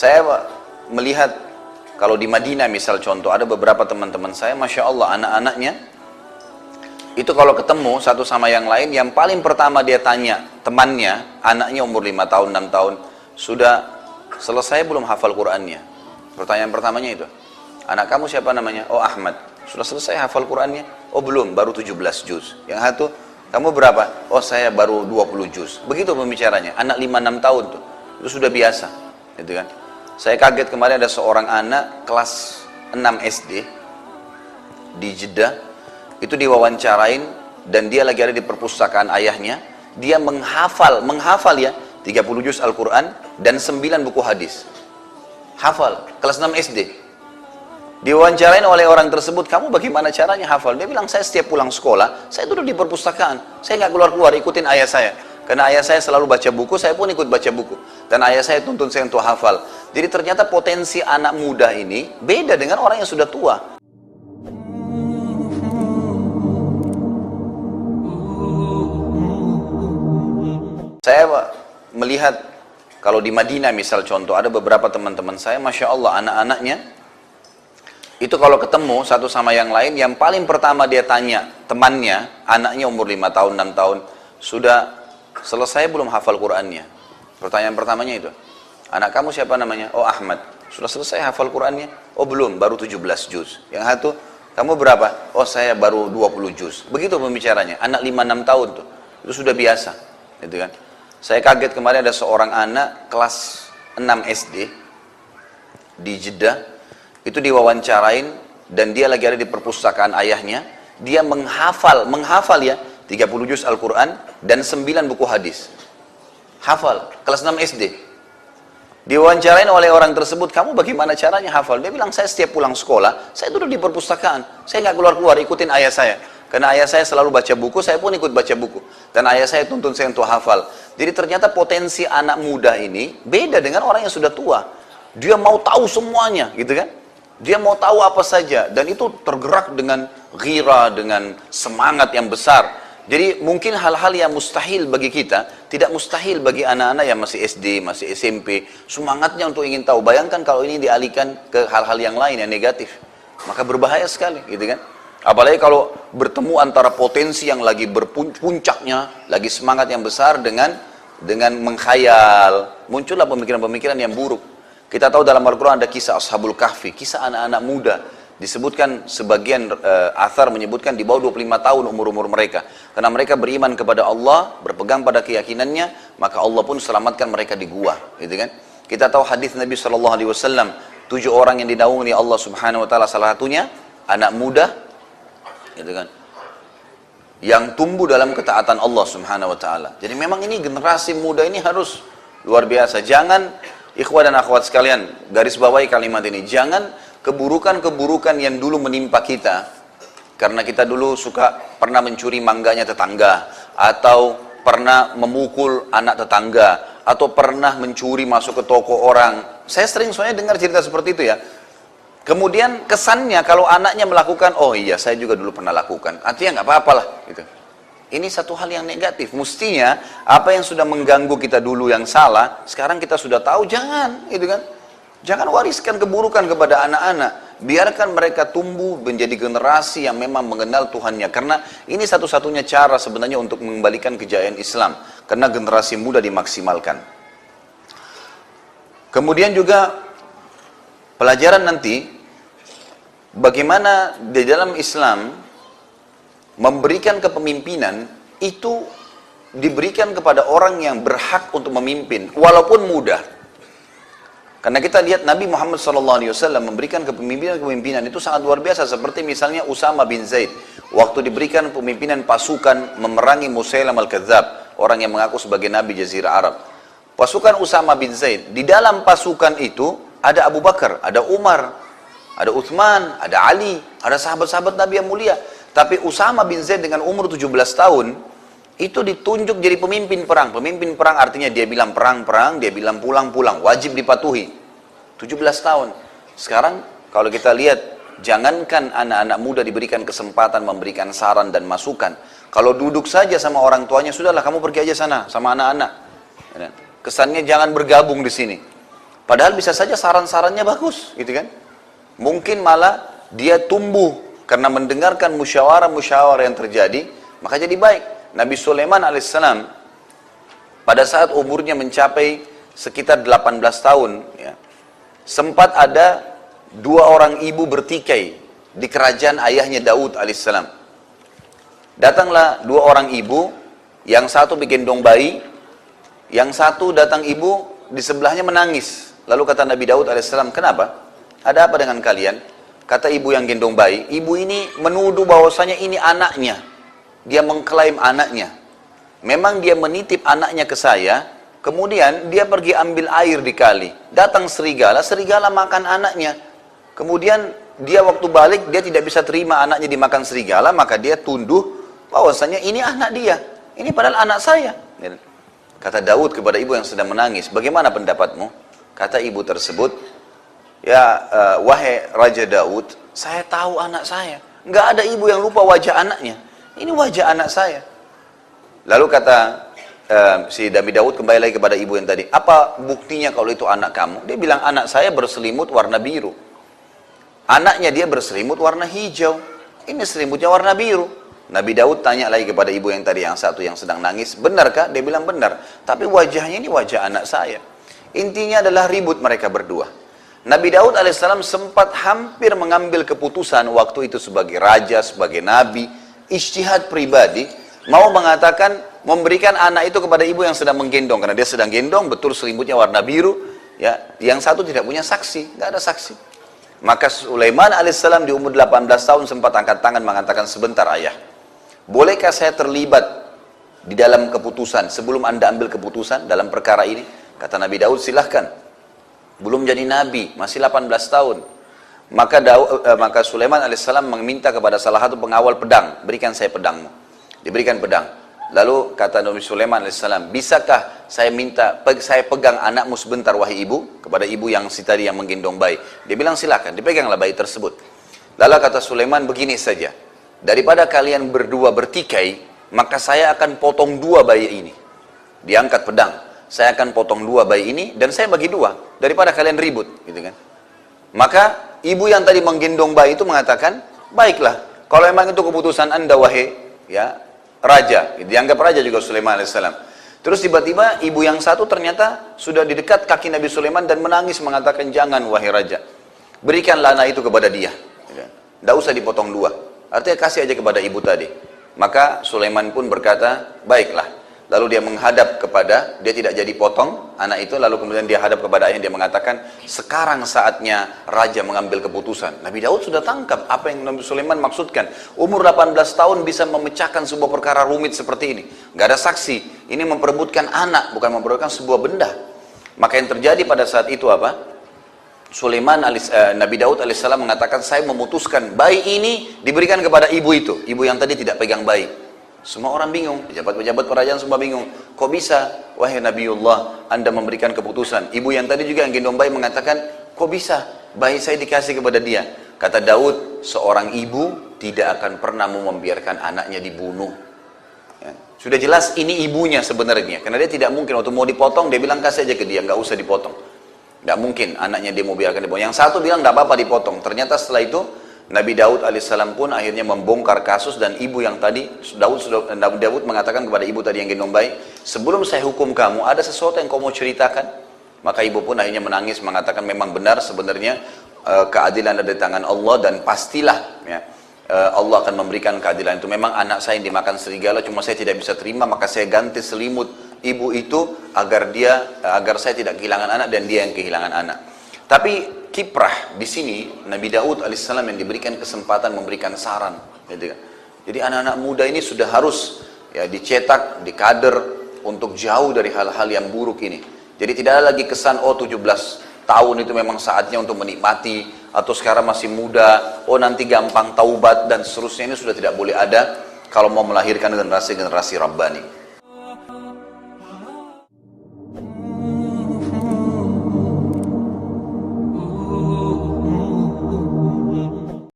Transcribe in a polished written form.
Saya melihat kalau di Madinah misal contoh, ada beberapa teman-teman saya, Masya Allah anak-anaknya itu kalau ketemu satu sama yang lain, yang paling pertama dia tanya temannya, anaknya umur 5 tahun, 6 tahun, sudah selesai belum hafal Qur'annya? Pertanyaan pertamanya itu. Anak kamu siapa namanya? Oh Ahmad. Sudah selesai hafal Qur'annya? Oh belum, baru 17 juz. Yang satu, kamu berapa? Oh saya baru 20 juz. Begitu pembicaranya, anak 5-6 tahun tuh. Itu sudah biasa, gitu kan. Saya kaget kemarin ada seorang anak kelas 6 SD di Jeddah, itu diwawancarain dan dia lagi ada di perpustakaan ayahnya, dia menghafal ya 30 juz Al-Quran dan 9 buku hadis. Hafal, kelas 6 SD. Diwawancarain oleh orang tersebut, kamu bagaimana caranya hafal? Dia bilang, saya setiap pulang sekolah, saya duduk di perpustakaan, saya nggak keluar-keluar, ikutin ayah saya. Karena ayah saya selalu baca buku, saya pun ikut baca buku. Dan ayah saya tuntun saya untuk hafal. Jadi ternyata potensi anak muda ini beda dengan orang yang sudah tua. Saya melihat kalau di Madinah misal contoh, ada beberapa teman-teman saya, Masya Allah anak-anaknya itu kalau ketemu satu sama yang lain, yang paling pertama dia tanya temannya, anaknya umur 5 tahun, 6 tahun, sudah selesai belum hafal Qur'annya? Pertanyaan pertamanya itu. Anak kamu siapa namanya? Oh Ahmad. Sudah selesai hafal Qur'annya? Oh belum, baru 17 juz. Yang satu, kamu berapa? Oh saya baru 20 juz. Begitu pembicaranya, anak 5-6 tahun tuh. Itu sudah biasa, gitu kan. Saya kaget kemarin ada seorang anak kelas 6 SD di Jeddah, itu diwawancarain dan dia lagi ada di perpustakaan ayahnya, dia menghafal ya 30 juz Al-Quran dan 9 buku hadis. Hafal, kelas 6 SD. Diwawancarain oleh orang tersebut, kamu bagaimana caranya hafal? Dia bilang, saya setiap pulang sekolah, saya duduk di perpustakaan, saya nggak keluar-keluar, ikutin ayah saya. Karena ayah saya selalu baca buku, saya pun ikut baca buku. Dan ayah saya tuntun saya untuk hafal. Jadi ternyata potensi anak muda ini beda dengan orang yang sudah tua. Dia mau tahu semuanya, gitu kan? Dia mau tahu apa saja, dan itu tergerak dengan ghira, dengan semangat yang besar. Jadi mungkin hal-hal yang mustahil bagi kita, tidak mustahil bagi anak-anak yang masih SD, masih SMP, semangatnya untuk ingin tahu. Bayangkan kalau ini dialihkan ke hal-hal yang lain yang negatif, maka berbahaya sekali, gitu kan? Apalagi kalau bertemu antara potensi yang lagi berpuncaknya, lagi semangat yang besar dengan menghayal, muncullah pemikiran-pemikiran yang buruk. Kita tahu dalam Al-Quran ada kisah Ashabul Kahfi, kisah anak-anak muda. Disebutkan sebagian athar menyebutkan di bawah 25 tahun umur-umur mereka. Karena mereka beriman kepada Allah, berpegang pada keyakinannya, maka Allah pun selamatkan mereka di gua, gitu kan? Kita tahu hadis Nabi SAW, 7 orang yang dinaungi Allah Subhanahu Wa Taala, salah satunya anak muda, gitu kan? Yang tumbuh dalam ketaatan Allah Subhanahu Wa Taala. Jadi memang ini generasi muda ini harus luar biasa. Jangan ikhwah dan akhwat sekalian, garis bawahi kalimat ini, jangan keburukan-keburukan yang dulu menimpa kita, karena kita dulu pernah mencuri mangganya tetangga, atau pernah memukul anak tetangga, atau pernah mencuri masuk ke toko orang. Saya sering soalnya dengar cerita seperti itu ya. Kemudian kesannya kalau anaknya melakukan, oh iya saya juga dulu pernah lakukan, artinya nggak apa-apalah gitu. Ini satu hal yang negatif. Mestinya apa yang sudah mengganggu kita dulu yang salah, sekarang kita sudah tahu, jangan, gitu kan? Jangan wariskan keburukan kepada anak-anak. Biarkan mereka tumbuh menjadi generasi yang memang mengenal Tuhannya. Karena ini satu-satunya cara sebenarnya untuk mengembalikan kejayaan Islam. Karena generasi muda dimaksimalkan. Kemudian juga pelajaran nanti, bagaimana di dalam Islam memberikan kepemimpinan itu diberikan kepada orang yang berhak untuk memimpin, walaupun muda. Karena kita lihat Nabi Muhammad SAW memberikan kepemimpinan itu sangat luar biasa. Seperti misalnya Usama bin Zaid, waktu diberikan pemimpinan pasukan memerangi Musailam al-Kadzab, orang yang mengaku sebagai Nabi Jazirah Arab. Pasukan Usama bin Zaid, di dalam pasukan itu ada Abu Bakar, ada Umar, ada Uthman, ada Ali, ada sahabat-sahabat Nabi yang mulia. Tapi Usama bin Zaid dengan umur 17 tahun, itu ditunjuk jadi pemimpin perang. Pemimpin perang artinya dia bilang perang-perang, dia bilang pulang-pulang, wajib dipatuhi. 17 tahun. Sekarang kalau kita lihat, jangankan anak-anak muda diberikan kesempatan memberikan saran dan masukan. Kalau duduk saja sama orang tuanya, sudahlah kamu pergi aja sana sama anak-anak. Kesannya jangan bergabung di sini. Padahal bisa saja saran-sarannya bagus, gitu kan? Mungkin malah dia tumbuh karena mendengarkan musyawarah-musyawarah yang terjadi, maka jadi baik. Nabi Sulaiman alaihissalam pada saat umurnya mencapai sekitar 18 tahun, ya, sempat ada dua orang ibu bertikai di kerajaan ayahnya Daud alaihissalam. Datanglah dua orang ibu, yang satu gendong bayi, yang satu datang ibu di sebelahnya menangis. Lalu kata Nabi Daud alaihissalam, kenapa? Ada apa dengan kalian? Kata ibu yang gendong bayi, ibu ini menuduh bahwasanya ini anaknya. Dia mengklaim anaknya. Memang dia menitip anaknya ke saya, kemudian dia pergi ambil air di kali. Datang serigala, serigala makan anaknya. Kemudian dia waktu balik, dia tidak bisa terima anaknya dimakan serigala, maka dia tunduh bahwasanya ini anak dia. Ini padahal anak saya. Kata Daud kepada ibu yang sedang menangis, bagaimana pendapatmu? Kata ibu tersebut, ya wahai Raja Daud, saya tahu anak saya. Nggak ada ibu yang lupa wajah anaknya. Ini wajah anak saya. Lalu kata si Nabi Daud kembali lagi kepada ibu yang tadi, apa buktinya kalau itu anak kamu? Dia bilang, anak saya berselimut warna biru. Anaknya dia berselimut warna hijau. Ini selimutnya warna biru. Nabi Daud tanya lagi kepada ibu yang tadi, yang satu yang sedang nangis, benarkah? Dia bilang benar. Tapi wajahnya ini wajah anak saya. Intinya adalah ribut mereka berdua. Nabi Daud alaihissalam sempat hampir mengambil keputusan waktu itu sebagai raja, sebagai nabi, ijtihad pribadi, mau mengatakan memberikan anak itu kepada ibu yang sedang menggendong, karena dia sedang gendong, betul selimutnya warna biru, ya. Yang satu tidak punya saksi, nggak ada saksi. Maka Sulaiman alaihissalam di umur 18 tahun sempat angkat tangan mengatakan, sebentar ayah, bolehkah saya terlibat di dalam keputusan sebelum anda ambil keputusan dalam perkara ini? Kata Nabi Daud, silahkan. Belum jadi nabi, masih 18 tahun. Maka Sulaiman alaihissalam meminta kepada salah satu pengawal pedang, berikan saya pedangmu. Diberikan pedang. Lalu kata Nabi Sulaiman alaihissalam, bisakah saya pegang anakmu sebentar wahai ibu? Kepada ibu yang tadi yang menggendong bayi. Dia bilang silakan, dipeganglah bayi tersebut. Lalu kata Sulaiman, begini saja, daripada kalian berdua bertikai, maka saya akan potong dua bayi ini. Diangkat pedang, saya akan potong dua bayi ini dan saya bagi dua, daripada kalian ribut, gitu kan? Maka ibu yang tadi menggendong bayi itu mengatakan, baiklah, kalau memang itu keputusan anda wahai, ya, raja, dianggap raja juga Sulaiman alaihissalam. Terus tiba-tiba ibu yang satu ternyata sudah di dekat kaki Nabi Sulaiman dan menangis mengatakan, jangan wahai raja, berikanlah anak itu kepada dia, tidak usah dipotong dua, artinya kasih aja kepada ibu tadi. Maka Sulaiman pun berkata, baiklah. Lalu dia menghadap kepada, dia tidak jadi potong anak itu, lalu kemudian dia hadap kepada ayah, dia mengatakan, sekarang saatnya raja mengambil keputusan. Nabi Daud sudah tangkap apa yang Nabi Sulaiman maksudkan. Umur 18 tahun bisa memecahkan sebuah perkara rumit seperti ini. Gak ada saksi, ini memperebutkan anak, bukan memperebutkan sebuah benda. Maka yang terjadi pada saat itu apa? Nabi Daud alaihissalam mengatakan, saya memutuskan bayi ini diberikan kepada ibu itu. Ibu yang tadi tidak pegang bayi. Semua orang bingung, pejabat-pejabat kerajaan semua bingung. Kok bisa, wahai Nabiullah, anda memberikan keputusan? Ibu yang tadi juga yang gendong bayi mengatakan, kok bisa, bayi saya dikasih kepada dia? Kata Daud, seorang ibu tidak akan pernah mau membiarkan anaknya dibunuh. Ya. Sudah jelas ini ibunya sebenarnya, karena dia tidak mungkin waktu mau dipotong, dia bilang kasih aja ke dia, nggak usah dipotong. Nggak mungkin anaknya dia mau biarkan dipotong. Yang satu bilang nggak apa-apa dipotong. Ternyata setelah itu Nabi Daud alaihissalam pun akhirnya membongkar kasus, dan ibu yang tadi Nabi Daud mengatakan kepada ibu tadi yang gendong bayi, sebelum saya hukum kamu ada sesuatu yang kau mau ceritakan? Maka ibu pun akhirnya menangis mengatakan, memang benar sebenarnya keadilan ada di tangan Allah, dan pastilah ya, Allah akan memberikan keadilan itu. Memang anak saya yang dimakan serigala, cuma saya tidak bisa terima, maka saya ganti selimut ibu itu agar saya tidak kehilangan anak dan dia yang kehilangan anak. Tapi kiprah di sini Nabi Daud alaihissalam yang diberikan kesempatan memberikan saran, gitu kan. Jadi anak-anak muda ini sudah harus ya dicetak, dikader untuk jauh dari hal-hal yang buruk ini. Jadi tidak ada lagi kesan 17 tahun itu memang saatnya untuk menikmati, atau sekarang masih muda, nanti gampang taubat dan seterusnya. Ini sudah tidak boleh ada kalau mau melahirkan generasi-generasi Rabbani.